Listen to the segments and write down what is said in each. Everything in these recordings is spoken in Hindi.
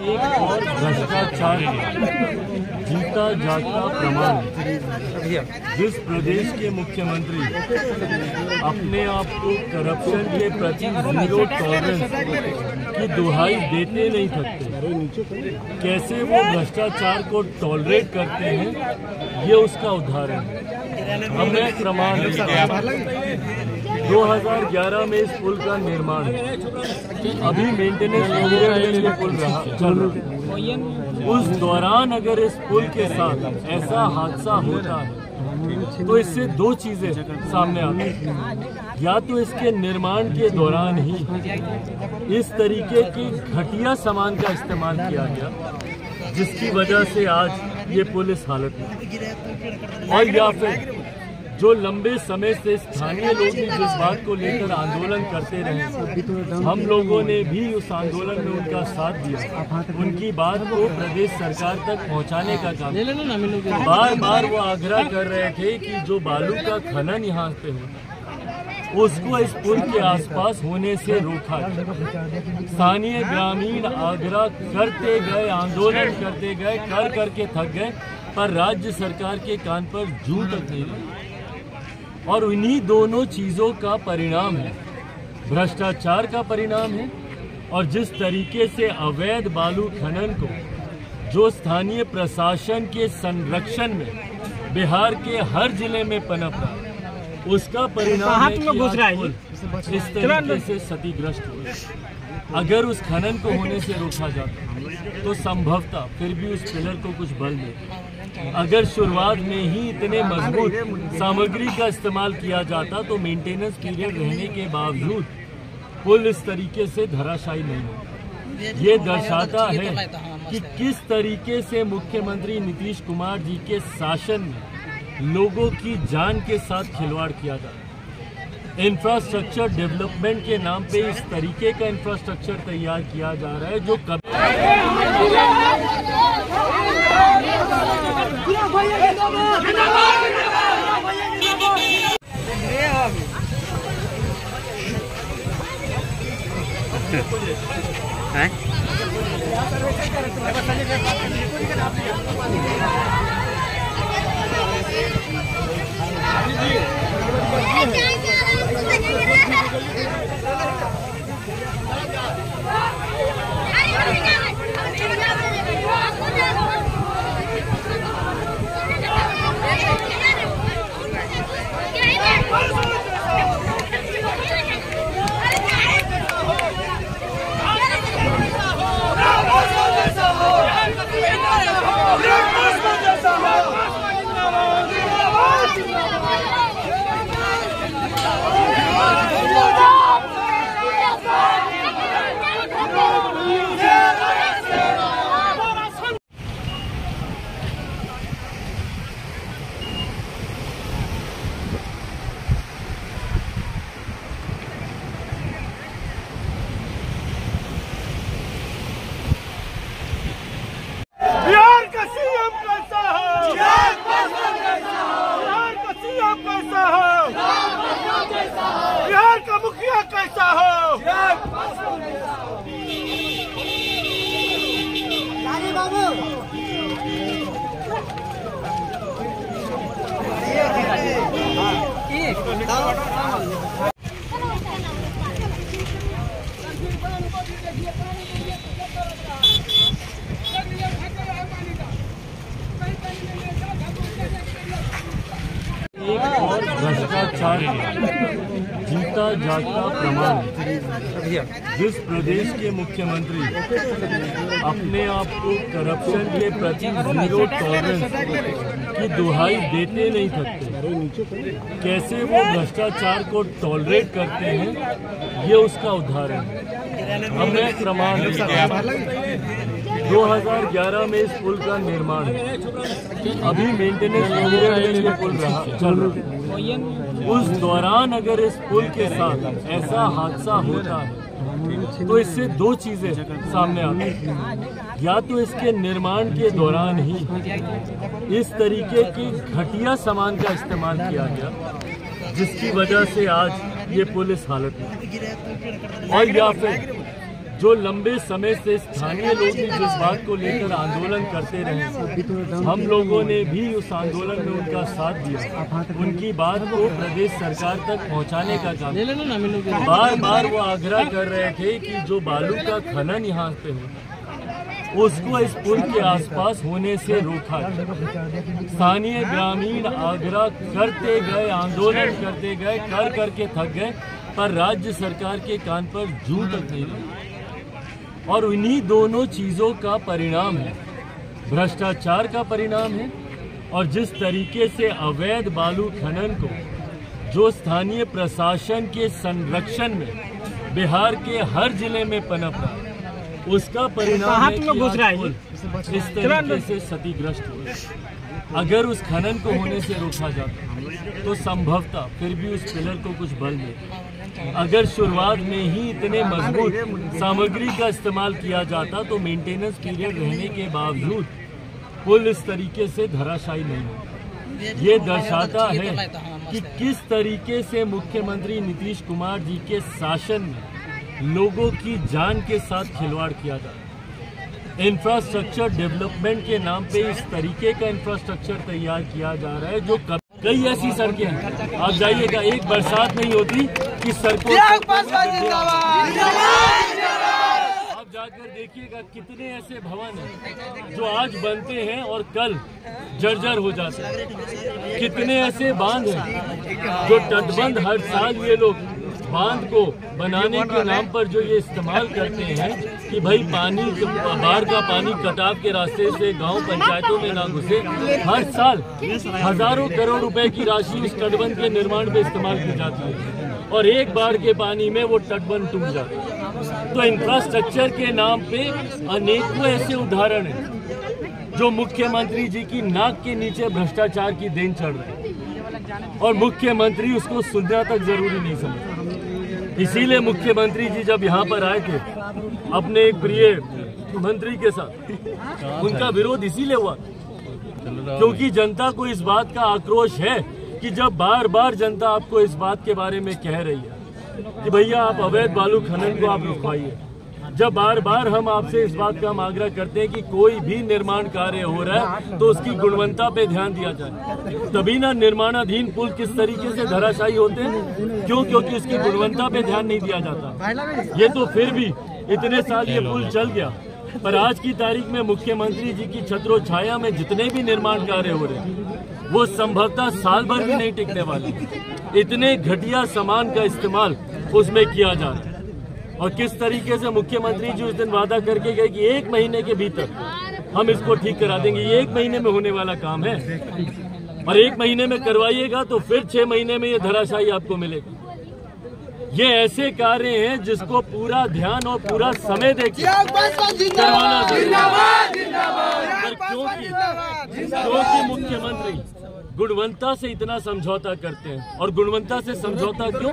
एक और भ्रष्टाचार जीता जागता प्रमाण। जिस प्रदेश के मुख्यमंत्री अपने आप को करप्शन के प्रति जीरो टॉलरेंस की दुहाई देते नहीं थकते, कैसे वो भ्रष्टाचार को टॉलरेट करते हैं, ये उसका उदाहरण है। हमें प्रमाण 2011 में इस पुल का निर्माण है, अभी मेंटेनेंस पीरियड में ये पुल चल रहा है। उस दौरान अगर इस पुल के साथ ऐसा हादसा होता है तो इससे दो चीजें सामने आती हैं। या तो इसके निर्माण के दौरान ही इस तरीके की घटिया सामान का इस्तेमाल किया गया जिसकी वजह से आज ये पुल इस हालत में, और या फिर जो लंबे समय से स्थानीय लोग भी जिस बात को लेकर आंदोलन करते रहे, हम लोगों ने भी उस आंदोलन में उनका साथ दिया, उनकी बात को प्रदेश सरकार तक पहुंचाने का काम। बार बार वो आग्रह कर रहे थे कि जो बालू का खनन यहाँ पे हो उसको इस पुल के आसपास होने से रोका। स्थानीय ग्रामीण आग्रह करते गए, आंदोलन करते गए, कर करके थक गए, पर राज्य सरकार के कान पर जूं तक नहीं लगी। और उन्हीं दोनों चीजों का परिणाम है, भ्रष्टाचार का परिणाम है। और जिस तरीके से अवैध बालू खनन को जो स्थानीय प्रशासन के संरक्षण में बिहार के हर जिले में पनप रहा, उसका परिणाम है कि आज इस तरीके से क्षतिग्रस्त हुए। अगर उस खनन को होने से रोका जाता तो संभवतः फिर भी उस पिलर को कुछ बल मिलता। अगर शुरुआत में ही इतने मजबूत सामग्री का इस्तेमाल किया जाता तो मेंटेनेंस पीरियड रहने के बावजूद पुल इस तरीके से धराशायी नहीं होता। ये दर्शाता है कि किस तरीके से मुख्यमंत्री नीतीश कुमार जी के शासन में लोगों की जान के साथ खिलवाड़ किया जा रहा है। इंफ्रास्ट्रक्चर डेवलपमेंट के नाम पे इस तरीके का इंफ्रास्ट्रक्चर तैयार किया जा रहा है जो कभी बिहार का मुखिया कैसा हो, बाबू एक और भ्रष्टाचार जीता जागता प्रमाण। जिस प्रदेश के मुख्यमंत्री अपने आप को करप्शन के प्रति जीरो टॉलरेंस की दुहाई देते नहीं थकते, कैसे वो भ्रष्टाचार को टॉलरेट करते हैं, ये उसका उदाहरण है। हमें प्रमाण 2011 में इस पुल का निर्माण है, अभी मेंटेनेंस पीरियड में ये पुल चल रहा है। उस दौरान अगर इस पुल के साथ ऐसा हादसा होता है तो इससे दो चीजें सामने आती हैं। या तो इसके निर्माण के दौरान ही इस तरीके की घटिया सामान का इस्तेमाल किया गया जिसकी वजह से आज ये पुल इस हालत में, और या फिर जो लंबे समय से स्थानीय लोग भी जिस बात को लेकर आंदोलन करते रहे, हम लोगों ने भी उस आंदोलन में उनका साथ दिया। उनकी बात को प्रदेश सरकार तक पहुंचाने का काम, बार बार वो आग्रह कर रहे थे कि जो बालू का खनन यहाँ पे हो उसको इस पुल के आसपास होने से रोका जाए। स्थानीय ग्रामीण आग्रह करते गए, आंदोलन करते गए, कर करके थक गए, पर राज्य सरकार के कान पर जूं तक नहीं लगी। और इन्हीं दोनों चीजों का परिणाम है, भ्रष्टाचार का परिणाम है। और जिस तरीके से अवैध बालू खनन को जो स्थानीय प्रशासन के संरक्षण में बिहार के हर जिले में पनप रहा है, उसका परिणाम है कि आज इस तरीके से क्षतिग्रस्त हुए। अगर उस खनन को होने से रोका जाता तो संभवतः फिर भी उस पिलर को कुछ बल मिलता। अगर शुरुआत में ही इतने मजबूत सामग्री का इस्तेमाल किया जाता तो मेंटेनेंस पीरियड रहने के बावजूद पुल इस तरीके से धराशायी नहीं होता। ये दर्शाता है कि किस तरीके से मुख्यमंत्री नीतीश कुमार जी के शासन में लोगों की जान के साथ खिलवाड़ किया जा रहा है। इंफ्रास्ट्रक्चर डेवलपमेंट के नाम पे इस तरीके का इंफ्रास्ट्रक्चर तैयार किया जा रहा है जो कई ऐसी सड़कें हैं, आप जाइएगा, एक बरसात नहीं होती कि सड़कों आप जाकर देखिएगा कितने ऐसे भवन हैं जो आज बनते हैं और कल जर्जर हो जाते हैं। कितने ऐसे बांध हैं जो तटबंध हर साल ये लोग बांध को बनाने के नाम पर जो ये इस्तेमाल करते हैं कि भाई पानी, बाढ़ का पानी कटाव के रास्ते से गांव पंचायतों में ना घुसे, हर साल हजारों करोड़ रुपए की राशि उस तटबंध के निर्माण में इस्तेमाल की जाती है और एक बाढ़ के पानी में वो तटबंध टूट जाता है। तो इंफ्रास्ट्रक्चर के नाम पे अनेकों ऐसे उदाहरण हैं जो मुख्यमंत्री जी की नाक के नीचे भ्रष्टाचार की देन चढ़ रहे हैं और मुख्यमंत्री उसको सुनना तक जरूरी नहीं समझता। इसीलिए मुख्यमंत्री जी जब यहाँ पर आए थे अपने एक प्रिय मंत्री के साथ, उनका विरोध इसीलिए हुआ क्योंकि जनता को इस बात का आक्रोश है कि जब बार बार जनता आपको इस बात के बारे में कह रही है कि भैया आप अवैध बालू खनन को आप रुकवाइए, जब बार बार हम आपसे इस बात का हम आग्रह करते हैं कि कोई भी निर्माण कार्य हो रहा है तो उसकी गुणवत्ता पे ध्यान दिया जाए, तभी ना निर्माणाधीन पुल किस तरीके से धराशायी होते हैं। क्योंकि उसकी गुणवत्ता पे ध्यान नहीं दिया जाता। ये तो फिर भी इतने साल ये पुल चल गया, पर आज की तारीख में मुख्यमंत्री जी की छत्रो छाया में जितने भी निर्माण कार्य हो रहे हैं वो संभवतः साल भर भी नहीं टिकने वाले। इतने घटिया सामान का इस्तेमाल उसमें किया जा रहा है। और किस तरीके से मुख्यमंत्री जी उस दिन वादा करके गए कि 1 महीने के भीतर हम इसको ठीक करा देंगे। ये 1 महीने में होने वाला काम है और 1 महीने में करवाइएगा तो फिर 6 महीने में ये धराशायी आपको मिलेगी। ये ऐसे कार्य हैं जिसको पूरा ध्यान और पूरा समय देके करवाना चाहिए। क्योंकि मुख्यमंत्री गुणवत्ता से इतना समझौता करते हैं और गुणवत्ता से समझौता क्यों?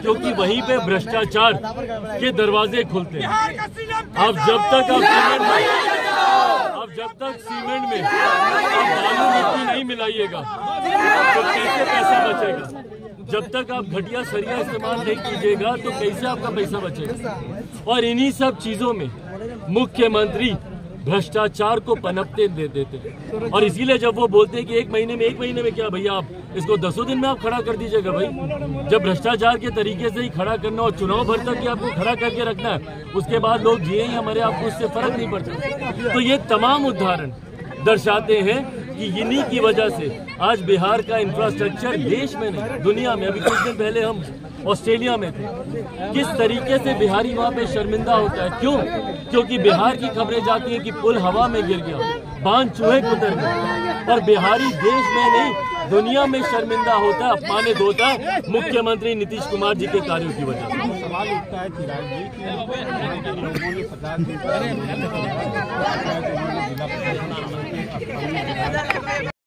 क्योंकि वहीं पे भ्रष्टाचार के दरवाजे खुलते हैं। अब जब तक सीमेंट में आप बालू मिट्टी नहीं मिलाइएगा तो कैसे पैसा बचेगा? जब तक आप घटिया सरिया इस्तेमाल नहीं कीजिएगा तो कैसे आपका पैसा बचेगा? और इन्हीं सब चीजों में मुख्यमंत्री भ्रष्टाचार को पनपते दे देते हैं। और इसीलिए जब वो बोलते हैं कि 1 महीने में क्या भैया आप इसको 10 दिन में आप खड़ा कर दीजिएगा। भाई जब भ्रष्टाचार के तरीके से ही खड़ा करना और चुनाव भर तक ही आपको खड़ा करके रखना है, उसके बाद लोग जिए या मरे आपको उससे फर्क नहीं पड़ता। तो ये तमाम उदाहरण दर्शाते हैं कि इन्हीं की वजह से आज बिहार का इंफ्रास्ट्रक्चर देश में नहीं दुनिया में, अभी कुछ दिन पहले हम ऑस्ट्रेलिया में थे, किस तरीके से बिहारी वहाँ पे शर्मिंदा होता है। क्यों? क्योंकि बिहार की खबरें जाती हैं कि पुल हवा में गिर गया, बांध चूहे कुतर गए, और बिहारी देश में नहीं दुनिया में शर्मिंदा होता है, अपमानित होता है मुख्यमंत्री नीतीश कुमार जी के कार्यों की वजह से। सवाल उठता है चिराग जी कि लोगों ने 50 दिन जिला प्रशासन